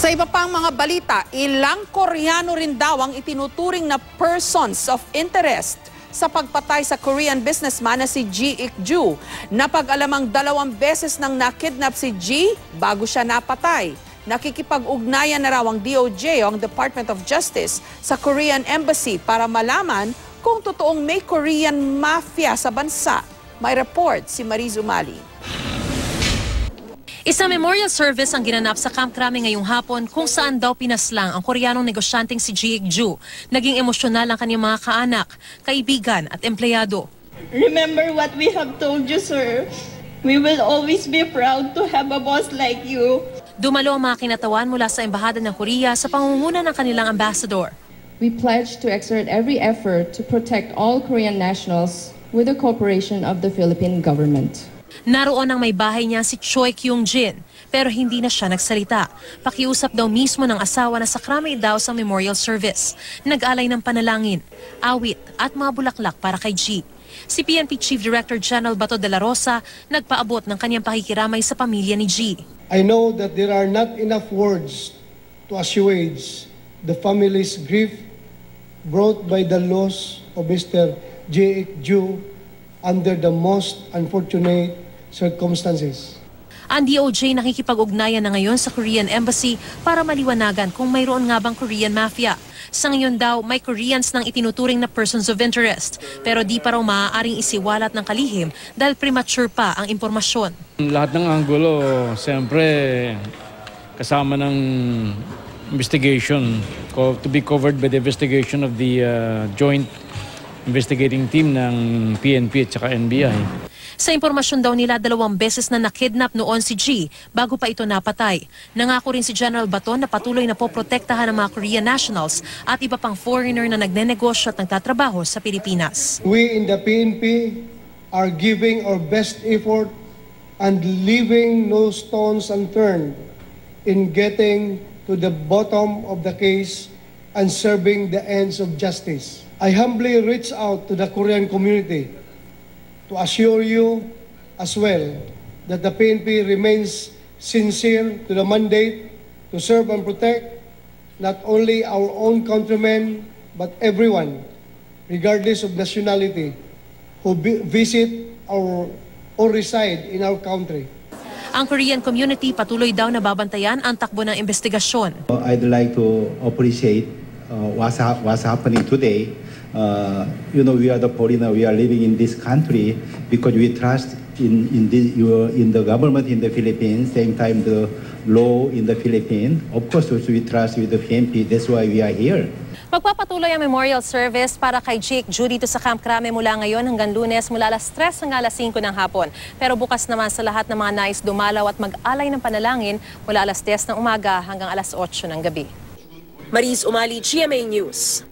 Sa iba pang mga balita, ilang Koreano rin daw ang itinuturing na persons of interest sa pagpatay sa Korean businessman na si Ji Ik-ju. Napag-alamang 2 beses nang nakidnap si Ji bago siya napatay. Nakikipag-ugnayan na raw ang DOJ o ang Department of Justice sa Korean Embassy para malaman kung totoong may Korean mafia sa bansa. May report si Mariz Umali. Isang memorial service ang ginanap sa Camp Crame ngayong hapon kung saan daw pinaslang ang Koreanong negosyanteng si Ji Ik-ju. Naging emosyonal ang kanyang mga kaanak, kaibigan at empleyado. Remember what we have told you, sir. We will always be proud to have a boss like you. Dumalo ang mga kinatawan mula sa Embahada ng Korea sa pangunguna ng kanilang ambassador. We pledge to exert every effort to protect all Korean nationals with the cooperation of the Philippine government. Naroon ang may bahay niya si Choi Kyung-jin, pero hindi na siya nagsalita. Pakiusap daw mismo ng asawa na sa Crame daw sa memorial service. Nag-alay ng panalangin, awit at mga bulaklak para kay Ji. Si PNP Chief Director General Bato de la Rosa nagpaabot ng kanyang pakikiramay sa pamilya ni Ji. I know that there are not enough words to assuage the family's grief brought by the loss of Mr. Ji Ik-ju under the most unfortunate circumstances. Ang DOJ nakikipag-ugnayan na ngayon sa Korean Embassy para maliwanagan kung mayroon nga bang Korean mafia. Sa ngayon daw, may Koreans nang itinuturing na persons of interest, pero di pa raw maaaring isiwalat ng kalihim dahil premature pa ang impormasyon. Lahat ng anggulo, siyempre kasama ng investigation to be covered by the investigation of the joint investigating team ng PNP at saka NBI. Sa impormasyon daw nila, 2 beses na nakidnap noon si Ji bago pa ito napatay. Nangako rin si General Baton na patuloy na poprotektahan ng mga Korean nationals at iba pang foreigner na nagnenegosyo at nagtatrabaho sa Pilipinas. We in the PNP are giving our best effort and leaving no stones unturned in getting to the bottom of the case and serving the ends of justice. I humbly reach out to the Korean community to assure you as well that the PNP remains sincere to the mandate to serve and protect not only our own countrymen but everyone, regardless of nationality, who visit or reside in our country. Ang Korean community patuloy daw na babantayan ang takbo ng investigasyon. I'd like to appreciate what's happening today. We are the foreigner. We are living in this country because we trust in the government in the Philippines. Same time, the law in the Philippines. Of course, also we trust with the PNP. That's why we are here. Magpapatuloy ang memorial service para kay Ji Ik-ju dito sa Camp Crame mula ngayon hanggang Lunes mula alas 3 hanggang alas 5 ng hapon. Pero bukas naman sa lahat ng mga nais dumalaw at mag-alay ng panalangin mula alas 10 ng umaga hanggang alas 8 ng gabi. Mariz Umali, GMA News.